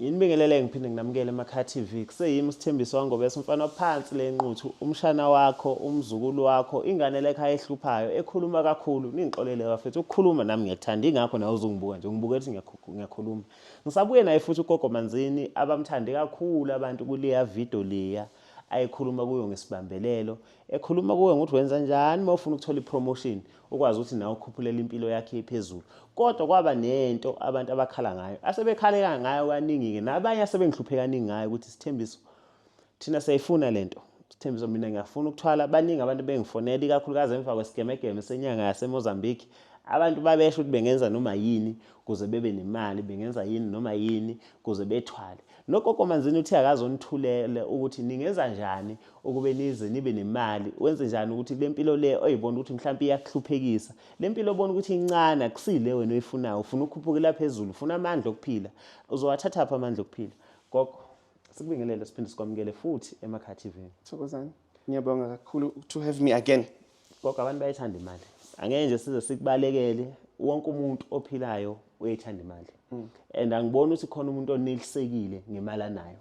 Yinibingelele ngiphinde nginamukele emakhaya TV. Kuseyimi isithembiso wangobe umfana ophansi lenquthu, umshana wakho, umzukulu wakho, ingane lekhaya ehluphayo, ekhuluma kakhulu. Ningixolele bafethu ukukhuluma nami ngiyakuthanda ingakho nawe uzungibuka nje. Ngibuka ukuthi ngiyakhuluma. Ngisabuye naye futhi uGogo Manzini abamthande kakhulu abantu kuleya video leya. Ayikhuluma kuyo ngesibambelelo, ekhuluma kuyo ngokuthi wenza njani mawufuna ukuthola ipromotion, ukwazi ukuthi nawe ukhuphulela impilo yakhe ephezulu. Kodwa kwaba nento abantu abakhala ngayo. Asebekhaleka ngayo kaningi ke nabanye asebengihlupheka kaningi ngayo ukuthi Sithembiso thina sayifuna lento. Sithembiso mina ngiyafuna ukuthwala baningi abantu bengifonela ikakhulukazi emva kwesigemegeme senyanga yaseMozambique. Abantu babesho ukuthi bengenza noma yini kuze bebe nemali, bengenza yini noma yini kuze bethwale. NoGogo Manzini uthi akazonithulele ukuthi ningenza njani ukube nize nibe nemali, wenze njani ukuthi le mpilo le oyibona ukuthi mhlawumbe iyakuhluphekisa. Le mpilo obona ukuthi incane akusile wena oyifunayo, ufuna ukukhuphukela phezulu, ufuna amandla okuphila. Uzowathatha apha amandla okuphila. Gogo, sikubingelele siphinde sikwamukele futhi emakhaya TV. Thokozani. Ngiyabonga kakhulu to have me again. Gogo abantu bayithanda imali. Angeke nje size sikubalekele wonke umuntu ophilayo uyayithanda imali. And angiboni ukuthi khona umuntu onelisekile ngemali anayo.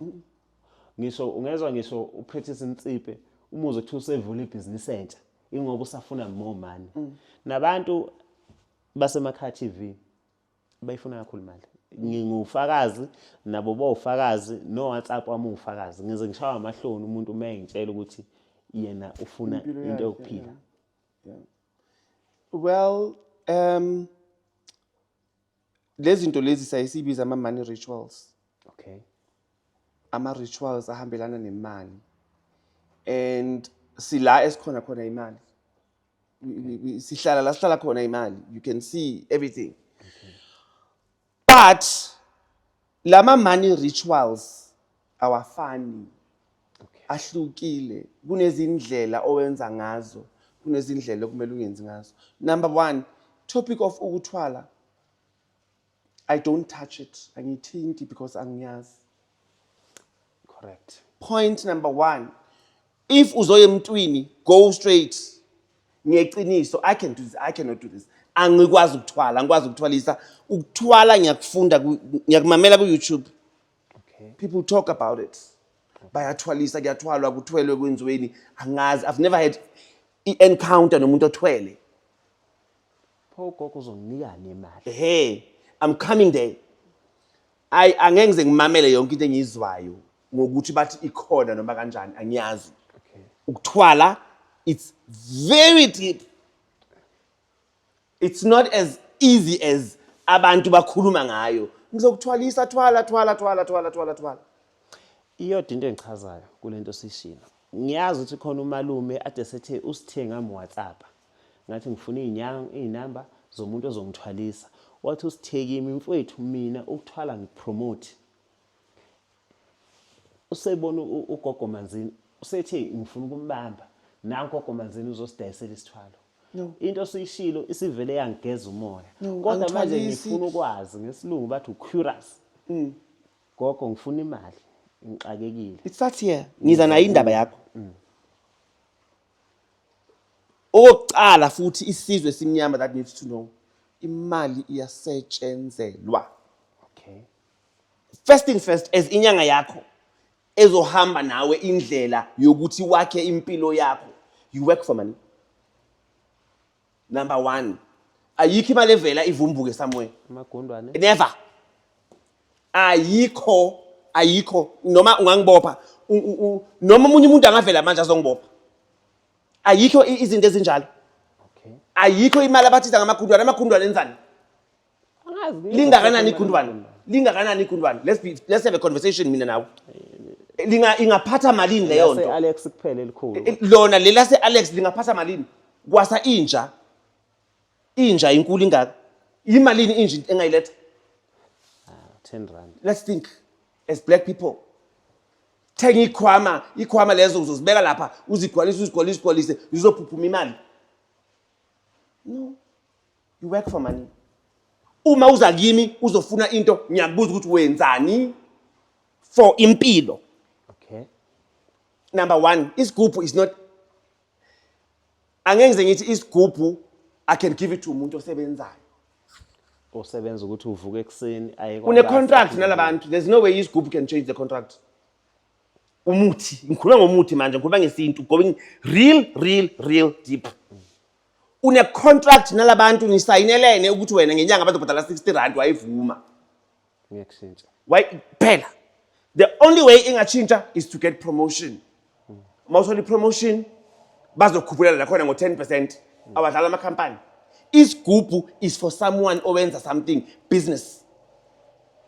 Ngisho ungezwa ngisho uPractice Ntsipe umuze kuthi usevula ibhizinisi entsha ingoba usafuna more money. Nabantu basemakhaya TV bayifuna kakhulu imali. Ngingufakazi nabo bawufakazi no WhatsApp wami ungufakazi. Ngize ngishawa amahloni umuntu uma engitshela ukuthi yena ufuna into yokuphila. Well, lezi zinto lezi sayisibiza ama-money rituals. Okay. Ama-rituals ahambelana nemali. And sila esikhona khona imali. Sihlala la sihlala khona imali. You can see everything. Okay. But lama-money rituals awafani. Okay. Ahlukile. Kunezindlela owenza ngazo. Kunezindlela okumele ungenzi ngazo. Number 1, topic of ukuthwala. I don't touch it. Angithinti because angiyazi. Correct. Point number 1. If uzoye emntwini, go straight. Ngeqiniso, I can do this. I cannot do this. Angikwazi ukuthwala, angikwazi ukuthwalisa. Ukuthwala ngiyakufunda, ngiyakumamela ku YouTube. Okay. People talk about it. Bayathwalisa, kuyathwalwa, kuthwelwe kwenziweni. Angazi. I've never had encounter nomuntu othwele. Pho gogo uzonginika nemali. Hey, I'm coming there. Angeke ngize ngimamele yonke into engizwayo ngokuthi bathi ikhona noma kanjani angiyazi. Okay. Ukuthwala it's very deep. It's not as easy as abantu bakhuluma ngayo. Ngizokuthwalisa thwala. Iyodwa into engichazayo kulento sishina. Ngiyazi ukuthi khona umalume ade sethe usithenga WhatsApp. Ngathi ngifuna izinamba zomuntu ozongithwalisa. Wathi usithekimi mfowethu mina ukuthwala ngipromote. Usebona uGogo Manzini usethe ngifuna ukumbamba. Nanku uGogo Manzini uzosidayisela isithwalo. No. Into siyishilo isivele yangigeza umoya. Kodwa manje ngifuna ukwazi ngesilungu bathi curious. Gogo ngifuna imali. Ngixakekile. It starts here. Ngiza nayo indaba yakho. Oqala futhi isizwe simnyama that needs to know. Imali iyasetshenzelwa. Okay. First thing first, as inyanga yakho ezohamba nawe indlela yokuthi wakhe impilo yakho. You work for money. Number 1. Ayikho imali evela ivumbuke somewhere. Amagondwane. Never. Ayikho noma ungangibopha noma umunye umuntu angavela manje azongibopha. Ayikho izinto ezinjalo. Okay. Ayikho imali abathiza amagundwane enzani? Angazi. Lingakanani igundwane? Let's have a conversation mina nawe. Ingaphatha malini leyo nto? Alex kuphela elikhulu. Lona lela se Alex lingaphatha malini? Kwasa inja inkulu ingaka. Imalini inja engayiletha? 10 rand. Let's think as black people. Thenga ikhwama lezo uzozibeka lapha uzigcwalise uzophuphuma imali. No. You work for money. Uma uza kimi uzofuna into ngiyakubuza ukuthi wenzani for impilo. Okay. Number 1, Isigubu is not. Angeke ngize ngithi Isigubu I can give it to umuntu osebenzayo. osebenza ukuthi uvuke ekseni aye Une contract nalabantu. There's no way Isigubu can change the contract. Umuthi, ngikhuluma ngomuthi manje, ngikhuluma ngesintu, going real deep. Une contract nalabantu nisayinelene ukuthi wena ngenyanga bazobhadala 60 rand wayivuma. Ngiyakushintsha. Why phela? The only way ingachintsha is to get promotion. Mawusoli promotion bazokhuphulela la khona ngo10% abadlala ama company. Isigubu is for someone owenza something business.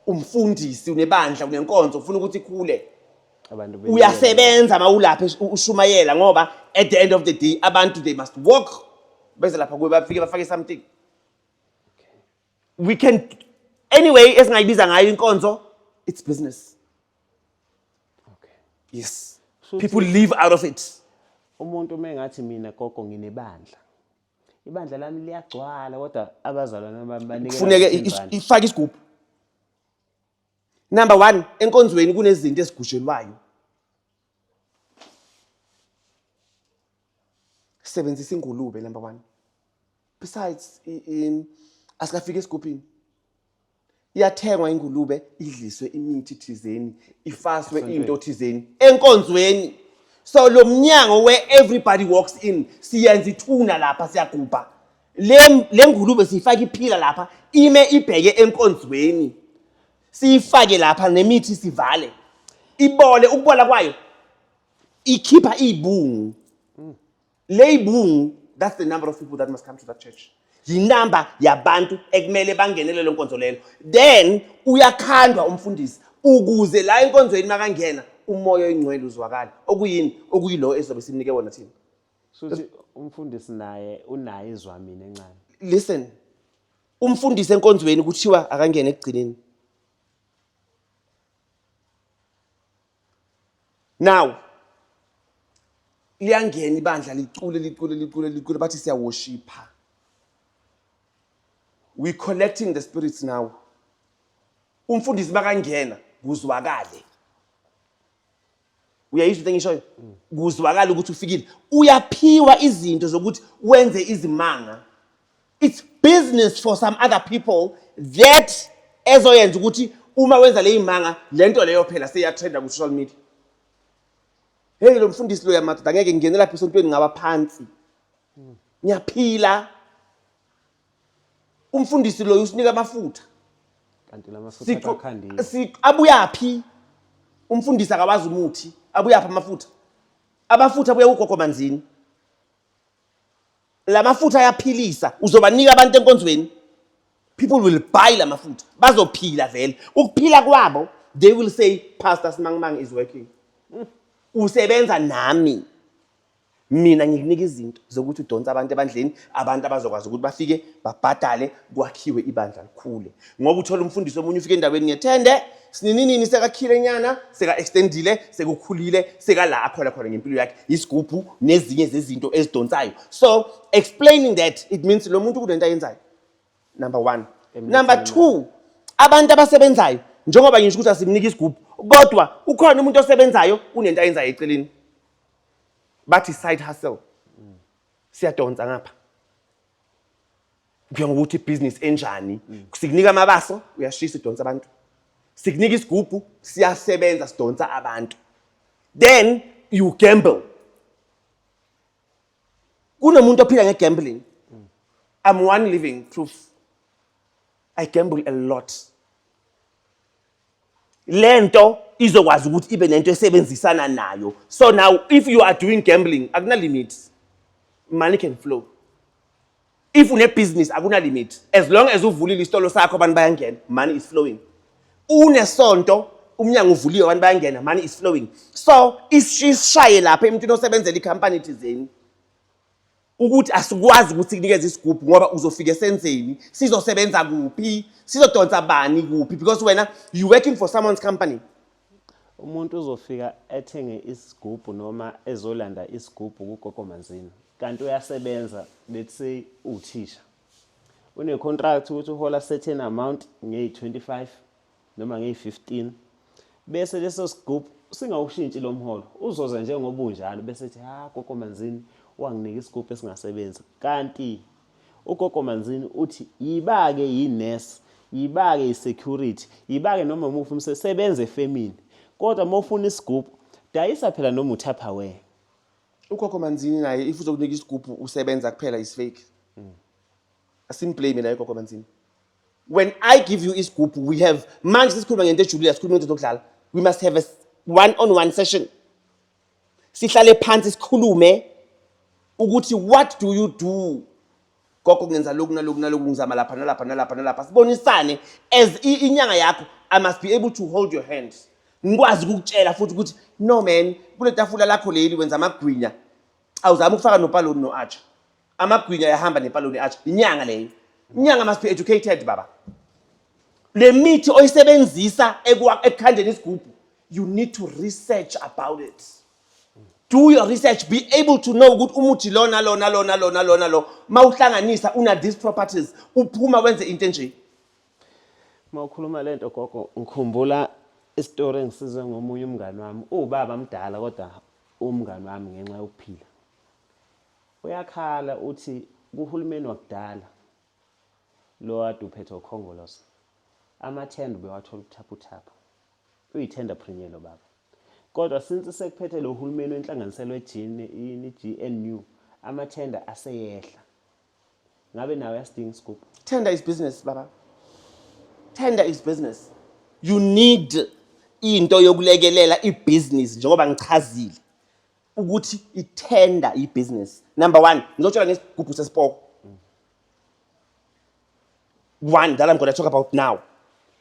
Umfundisi unebandla unenkonzo ufuna ukuthi ikhule. Uyasebenza mawulapha ushumayela ngoba at the end of the day abantu they must work bese lapha kube bafike bafake something. We can anyway esingayibiza ngayo inkonzo it's business. Okay. Yes. People live out of it. Umuntu mengathi mina gogo nginebandla. Ibandla lami liyagcwala kodwa abazalwana bami banikela. Kufuneke ifake Isigubu. Number 1, enkonzweni kunezinto ezigushelwayo. Sebenzisa ingulube number 1. Besides asikafika esigubhini. Iyathengwa ingulube idliswe imithi thizeni, ifaswe into thizeni enkonzweni. So lo mnyango where everybody walks in siyenza ithuna lapha siyagubha. Le ngulube sifaka iphila lapha ime ibheke enkonzweni. Sifake lapha nemithi sivale. Ibole ukubola kwayo ikhipha ibungu. Le ibungu that's the number of people that must come to that church. Yinamba yabantu ekumele bangenele lo nkonzo lelo. Then uyakhandwa umfundisi ukuze la enkonzweni makangena umoya oyingcwele uzwakala. Okuyini okuyilo ezobe simnike wona thina. Futhi umfundisi naye unaye izwamini encane. Listen. Umfundisi enkonzweni kuthiwa akangene ekugcineni. Now liyangena ibandla licule bathi siya worshipa. We collecting the spirits now. Umfundisi makangena kuzwakale. Uyayizwa into engishoyo? Kuzwakala ukuthi ufikile. Uyaphiwa izinto zokuthi wenze izimanga. It's business for some other people that ezoyenza ukuthi uma wenza le imanga lento leyo phela seyatrenda ku social media. Hey lo mfundisi lo yamadoda angeke ngene lapha esontweni ngaba phansi. Ngiyaphila. Umfundisi lo usinika amafutha. Kanti lamafutha akakhandile. Abuyaphi? Umfundisi akawazi umuthi. Abuyaphi amafutha? Amafutha abuya kuGogo Manzini. La mafutha ayaphilisa. Uzobanika abantu enkonzweni. People will buy la mafutha. Bazophila vele. Ukuphila kwabo, they will say Pastor Smangmang is working. Usebenza nami. Mina ngikunika izinto zokuthi udonsa abantu ebandleni, abantu abazokwazi ukuthi bafike babhadale kwakhiwe ibandla likhule. Ngoba uthola umfundisi omunye ufike endaweni ngethende, sininini sekakhile nyana, seka extendile, sekukhulile, seka la khona ngempilo yakhe, Isigubu nezinye zezinto ezidonsayo. So, explaining that it means lo muntu kunento ayenzayo. Number 1. Number 2, abantu abasebenzayo njengoba ngisho ukuthi asimnika Isigubu, kodwa ukhona umuntu osebenzayo unento ayenzayo eceleni. Bathi side hustle. Siyadonsa ngapha. Kuya ngokuthi business enjani. Sikunika amabaso uyashisa idonsa abantu. Sikunika Isigubu siyasebenza sidonsa abantu. Then you gamble. Kunomuntu ophila ngegambling. I'm one living proof. I gamble a lot. Lento izokwazi ukuthi ibe nento esebenzisana nayo. So now if you are doing gambling akuna limits. Money can flow. If une business akuna limit. As long as uvulile isitolo sakho abantu bayangena, money is flowing. Unesonto umnyango uvuliwe abantu bayangena, money is flowing. So isishaye lapha emntwini osebenzela icompany thizeni. Ukuthi asikwazi ukuthi kunikeze Isigubu ngoba uzofika esenzeni, sizosebenza kuphi, sizodonsa bani kuphi because wena you working for someone's company. Umuntu uzofika ethenge Isigubu noma ezolanda Isigubu kuGogo Manzini. Kanti uyasebenza let's say uthisha. Une contract ukuthi uhola certain amount nge25 noma nge15. Bese leso Sigubu singawushintshi lo mholo. Uzoza njengoba unjalo bese ethi Gogo Manzini wanginika Isigubu esingasebenza. Kanti uGogo Manzini uthi yibake yinurse, yibake isecurity, yibake noma umufi umsebenze efemini. Kodwa mawufuna isigubhu, dayisa phela noma uTupperware. Ugogo Manzini naye if uzokunika isigubhu usebenza kuphela is fake. Asimblame naye uGogo Manzini. When I give you isigubhu, we have manje sisikhuluma ngento ejulile, sikhuluma ngento zokudlala. We must have a one-on-one session. Sihlale phansi sikhulume ukuthi what do you do? Gogo ngenza lokhu naloku naloku ngizama lapha nalapha nalapha nalapha. Sibonisane as inyanga yakho, I must be able to hold your hands. Ngikwazi ukukutshela futhi ukuthi no man, kule tafula lakho leli wenza amagwinya. Awuzama ukufaka nopaloni noacha. Amagwinya yahamba nepaloni acha. Inyanga leyo. Inyanga must be educated baba. Le mithi oyisebenzisa ekukhandeni isigubhu, you need to research about it. Do your research, be able to know ukuthi umuthi lona lo mawuhlanganisa una these properties uphuma wenze into enje. Mawukhuluma lento gogo ngikhumbula istory engisize ngomunye umngani wami, ubaba mdala kodwa umngani wami ngenxa yokuphila. Uyakhala uthi kuhulumeni wakudala lo ade uphethe uKukhohliswa. Amathenda bewathola ubuthaphuthaphu. Uyithenda premier lo baba. Kodwa since sekuphethe lo hulumeni wenhlanganiselo GNU, amathenda aseyehla. Ngabe nawe yasidinga isigubhu? Tender is business baba. Tender is business. You need into yokulekelela ibusiness njengoba ngichazile ukuthi itender ibusiness. Number 1, ngizotshela ngesigubhu Sesipoki. One that I'm going to talk about now.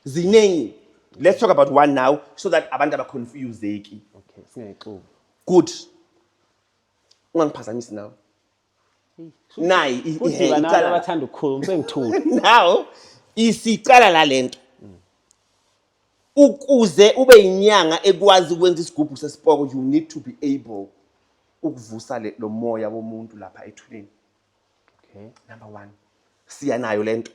Zinengi. Let's talk about one now so that abantu aba confused. Okay, singayixubi. Good. Ungangiphazamisi now. Nayi icala abathanda ukukhuluma sengithula. Now isiqala la lento. Ukuze ube inyanga ekwazi ukwenza isigubhu Sesipoki, you need to be able ukuvusa lo moya womuntu lapha ethuleni. Okay. Number 1. Siya nayo lento.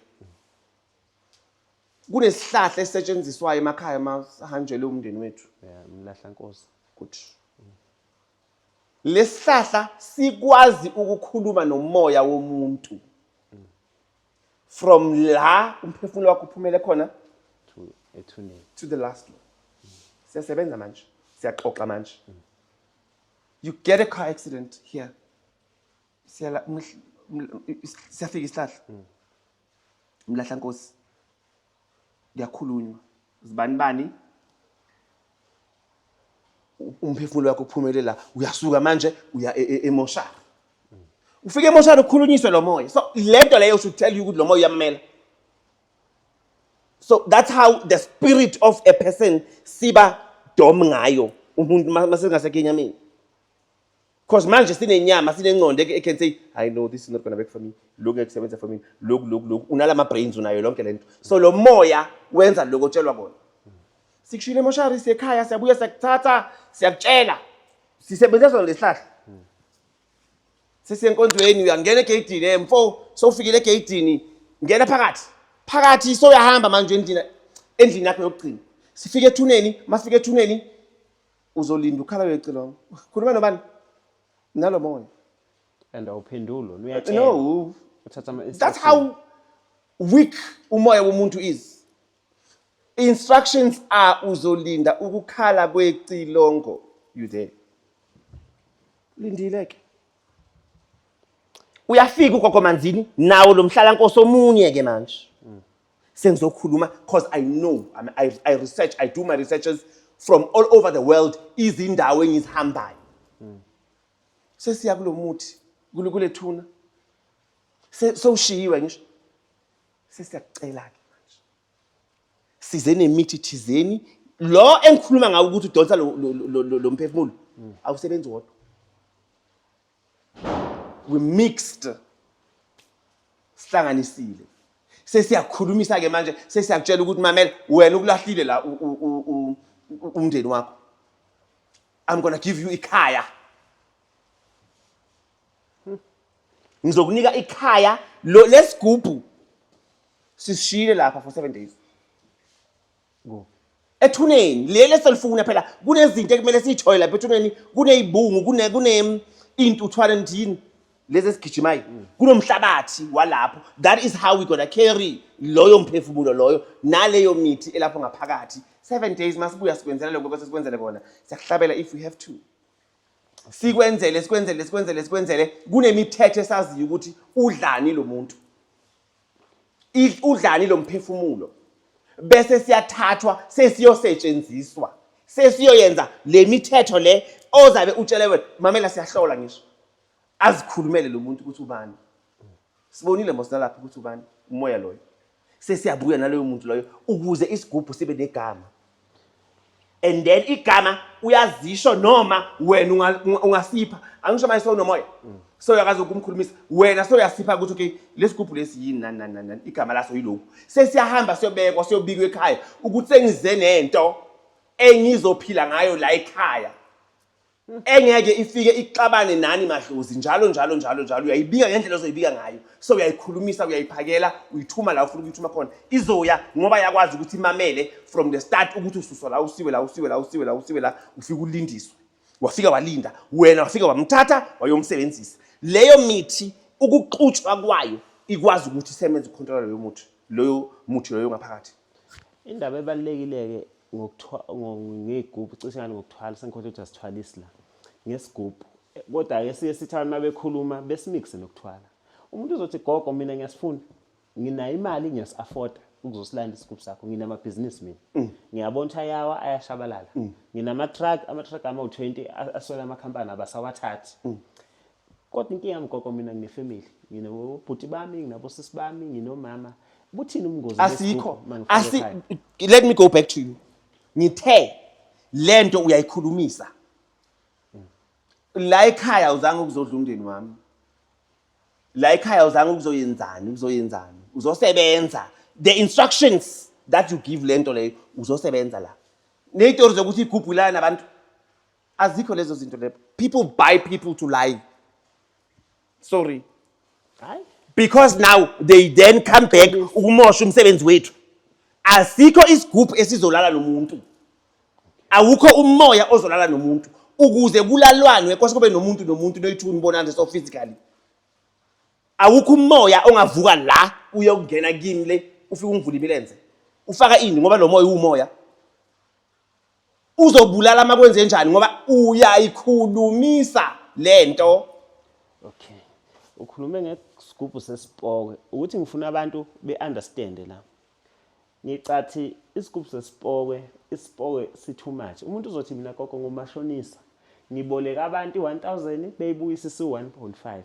Kunesihlahla esisetshenziswayo emakhaya mahanjele umndeni wethu. Yeah, mlahla nkosi. Good. Lesihlahla sikwazi ukukhuluma nomoya womuntu. From la umphefumulo wakho uphumele khona to ethuneni. To the last one. Siyasebenza manje. Siyaxoxa manje. You get a car accident here. Siyafika isihlahla. Mlahla nkosi. Kuyakhulunywa. Zibani umphefumulo wakho uphumelela, uyasuka manje uya emoshara. Ufike emoshara ukukhulunyiswe lo moya. So lento leyo should tell you ukuthi lo moya uyamela. So that's how the spirit of a person siba dom ngayo umuntu masengasekho enyameni. Because manje sinenyama sinengqondo I can say I know this is not going to work for me. Lokhuekusebenza for me. Lokhu unalama brains unayo lonke lento. So lo moya wenza lokho otshelwa kona. Sikushile emoshari sekhaya siyabuya sakuthatha siyakutshela. Sisebenzisa lesihlahla. Sesiyenkonzweni uyangena egate M4 so ufikile egate ngena phakathi. Phakathi so uyahamba manje endlini yakho yokugcina. Sifike ethuneni, masifike ethuneni uzolinda ukhala wecilongo. Khuluma nobani? Nalo moya. And awuphendulo uyatshela. No. That's how weak umoya womuntu is. Instructions are uzolinda ukukhala kwecilongo. You there. Lindileke. Uyafika uGogo Manzini nawo lo mhlala nkosi omunye ke manje. Sengizokhuluma because I know I research, I do my researches from all over the world izindawo engizihambayo. Sesiya kulomuthi kule thuna. Sowushiyiwe ngisho. Sesiyakucela ke manje. Size nemithi thizeni lo engikhuluma ngawo ukuthi udonsa lo mphefumulo awusebenzi wodwa. We mixed. Sihlanganisile. Sesiyakhulumisa ke manje sesiyakutshela ukuthi mamela wena ukulahlile la umndeni wakho. I'm going to give you ikhaya. Ngizokunika ikhaya lesigubhu sisishile lapha for 7 days. Go. Ethuneni lele selifuna phela kunezinto ekumele siyijoye lapha ethuneni kunezibungu into uthwala ndini lezi esigijimayo kunomhlabathi walapho. That is how we gonna carry loyo mphefumulo loyo naleyo mithi elapho ngaphakathi. 7 days masibuya sikwenzela lokho bese sikwenzele kona. Siyakuhlabela if we have to. Sikwenzele kunemithetho esaziyo ukuthi udlani lo muntu. Udlani lo mphefumulo. Bese siyathathwa sesiyosetshenziswa. Sesiyoyenza le mithetho le ozabe utshele wena mamela siyahlola ngisho. Azikhulumele lo muntu ukuthi ubani. Sibonile mosina lapha ukuthi ubani umoya loyo. Sesiyabuya naloyo muntu loyo ukuze isigubhu sibe negama. And then igama uyazisho noma wena ungasipha. Angisho manje sonomoya. So uyakazi ukumkhulumisa wena so uyasipha ukuthi okay lesigubhu lesi yini nani igama laso yilokho. Sesiyahamba siyobekwa siyobikwa ekhaya ukuthi sengize nento engizophila ngayo la ekhaya. Engeke ifike ixabane nani madlozi njalo uyayibika ngendlela ozoyibika ngayo. So uyayikhulumisa uyayiphakela uyithuma la ufuna ukuyithuma khona izoya ngoba yakwazi ukuthi imamele from the start ukuthi ususwa la usiwe la ufika ulindiswe. Wafika walinda wena wafika wamthatha wayomsebenzisa. Leyo mithi ukuxutshwa kwayo ikwazi ukuthi isebenze ucontrol loyo muthi loyo ngaphakathi. Indaba ebalekileke ngegubhu cishe ngani ngokuthwala sengikhotha ukuthi asithwalisi la ngesigubhu kodwa ke siye sithana mabekhuluma besimixe nokuthwala. Umuntu uzothi gogo mina ngiyasifuna nginayo imali ngiyasi-afforda ukuzosilanda isigubhu sakho nginamabhizinisi mina ngiyabona ayawa ayashabalala nginama-truck ama-20 aswela amakhampani abasawathathi kodwa inkinga yami gogo mina nginefamily nginobhuti bami nginabosisi bami nginomama buthini umngozi asikho let me go back to you. Ngithe lento uyayikhulumisa la ekhaya uzange ukuzodla umndeni wami la ekhaya uzange ukuzoyenzani uzosebenza the instructions that you give lento leyo uzosebenza la nezitori zokuthi igubhu la nabantu azikho lezo zinto lezo. People buy people to lie. Sorry. Hayi because now they then come back ukumosha umsebenzi wethu. Asikho isigubhu esizolala nomuntu. Awukho umoya ozolala nomuntu ukuze kulalwanwe kwase kube nomuntu noyithu unibonana so physically. Awukho umoya ongavuka la uyokungena kimi le ufika ungivula imilenze. Ufaka ini ngoba lo moya umoya. Uzobulala makwenze njani ngoba uyayikhulumisa lento. Okay. Ukhulume ngesigubhu sesipoke ukuthi ngifuna abantu beunderstand la. Ngicathi isigubhu sesipoke isipoke si too much. Umuntu uzothi mina gogo ngomashonisa ngiboleka abantu 1000 beyibuyisa si 1.5.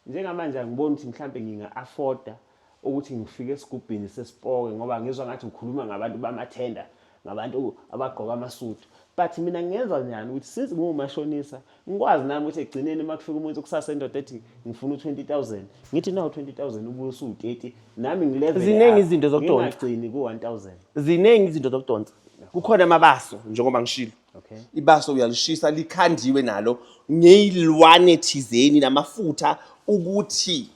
Njengamanje ngibona ukuthi mhlambe nginga-afforda ukuthi ngifike esigubhini sesipoke ngoba ngizwa ngathi ukhuluma ngabantu bamathenda ngabantu abagqoka amasudu. But mina ngenza njani ukuthi sizi ngomashonisa ngikwazi nami ukuthi egcineni makufika umuntu kusasa endoda ethi ngifuna u20,000 ngithi nawo 20,000 ubuye usu30 nami ngilevel ziningi izinto zokudonsa ngingagcini ku1000 ziningi izinto zokudonsa kukhona amabaso njengoba ngishilo. Okay. Ibaso uyalishisa likhandiwe nalo ngeyilwane thizeni namafutha ukuthi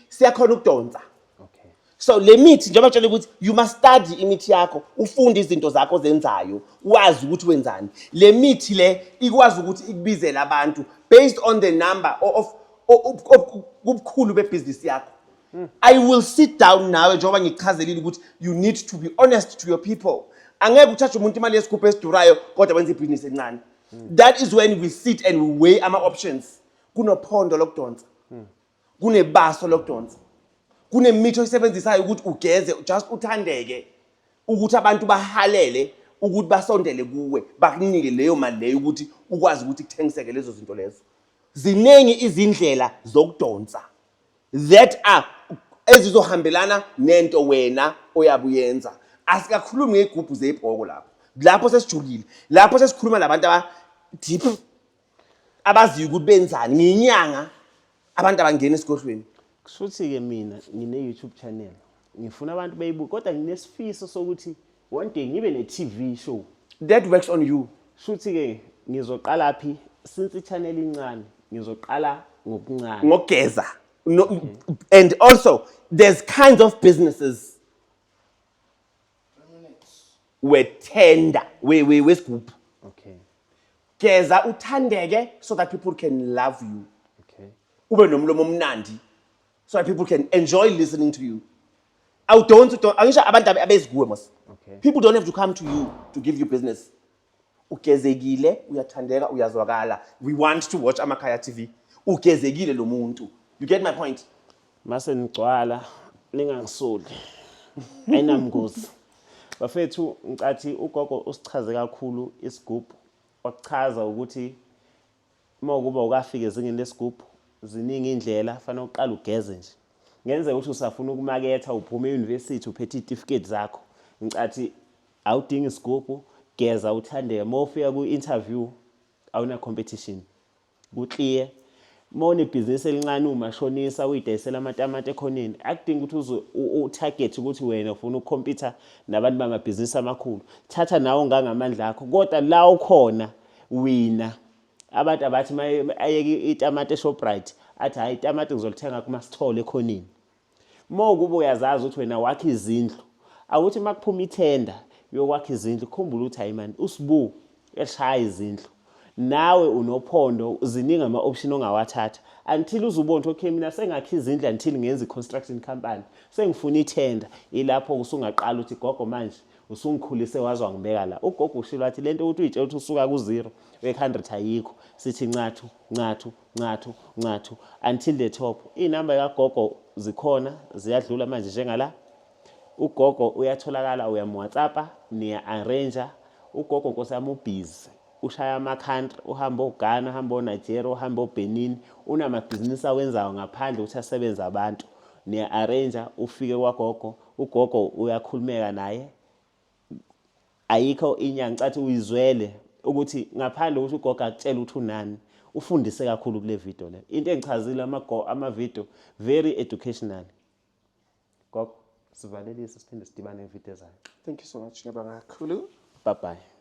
siyakhona ukudonsa. Okay. So le mithi njengoba ngitshela ukuthi you must study imithi yakho ufunde izinto zakho zenzayo wazi ukuthi wenzani. Le mithi le ikwazi ukuthi ikubizele abantu based on the number of ubukhulu bebusiness yakho. I will sit down nawe njengoba ngichazelile ukuthi you need to be honest to your people. Angeke uthathe umuntu imali yesigubhu esidurayo kodwa wenze ibusiness encane. That is when we sit and we weigh ama options. Kunophondo lokudonsa. Kunebaso lokudonsa. Kunemithi oyisebenzisayo ukuthi ugeze just uthandeke ukuthi abantu bahalele ukuthi basondele kuwe bakunike leyo mali leyo ukuthi ukwazi ukuthi kuthengiseke lezo zinto lezo. Ziningi izindlela zokudonsa that are ezizohambelana nento wena oyabuyenza. Asikakhulumi ngegubhu zebhoko lapho sesijulile lapho sesikhuluma labantu deep abaziyo ukuthi benzani nginyanga abantu abangena esigohlweni. Kushuthi ke mina ngine YouTube channel ngifuna abantu beyibuka kodwa nginesifiso sokuthi one day ngibe ne TV show that works on you. Shuthi ke ngizoqala phi since i-channel incane ngizoqala ngokuncane ngogeza no, and also there's kinds of businesses where tender wesigubhu. Okay. geza uthandeke so that people can love you. Okay. Ube nomlomo omnandi so that people can enjoy listening to you. Angisho abantu abeziguwe mos. Okay. People don't have to come to you to give you business. Ugezekile, uyathandeka, uyazwakala. We want to watch Amakhaya TV. Ugezekile lo muntu. You get my point? Mase nigcwala ningangisoli. Ayinamgozi. Bafethu ngicathi ugogo usichaze kakhulu Isigubu. Wachaza ukuthi kuba ukafika ezingeni lesigubhu ziningi indlela fanele uqala ugeze nje. Ngenzeka ukuthi usafuna ukumaketha uphume e-university uphethe itifiketi zakho. Ngicathi awudingi isigubhu, geza uthandeke. Mawufika ku-interview awuna competition. Kuclear. Mone business elincane umashonisa uyidayisela amatamati ekhoneni. Akudingi ukuthi uze utarget ukuthi wena ufuna ukucompete nabantu bamabhizinisi amakhulu. Thatha nawo ngangamandla akho. Kodwa la ukhona wina. Abantu abathi ayeke itamati eShoprite athi hayi itamati ngizolithenga kuma stall ekhoneni. Kuba uyazazi ukuthi wena wakha izindlu. Awuthi makuphuma ithenda yokwakha izindlu khumbula ukuthi hayi man usibu eshaya izindlu. Nawe unophondo ziningi ama-option ongawathatha until uzubona ukuthi okay mina sengakha izindlu until ngenza i-construction company sengifuna ithenda ilapho usungaqala ukuthi gogo manje usungikhulise wazi wangibeka la ugogo ushilo wathi lento ukuthi uyitshela ukuthi usuka ku-0 we-100 ayikho sithi ncathu ncathu ncathu ncathu until the top. Iy'namba kagogo zikhona ziyadlula manje njengala ugogo uyatholakala uyamWhatsAppa niya-arranger ugogo nkosi yami ubhizi ushaya ama-country uhamba oGhana uhamba oNigeria uhamba oBenin unamabhizinisi awenzayo ngaphandle ukuthi asebenze abantu niya-arranger ufike kwagogo ugogo uyakhulumeka naye ayikho inyanga ngicathi uyizwele ukuthi ngaphandle ukuthi ugogo akutshela ukuthi unani ufundise kakhulu kule video le into engichazile ama-video very educational. Gogo sivalelise siphinde sidibane evideo ezayo. Thank you so much. Ngiyabonga kakhulu. Bye bye.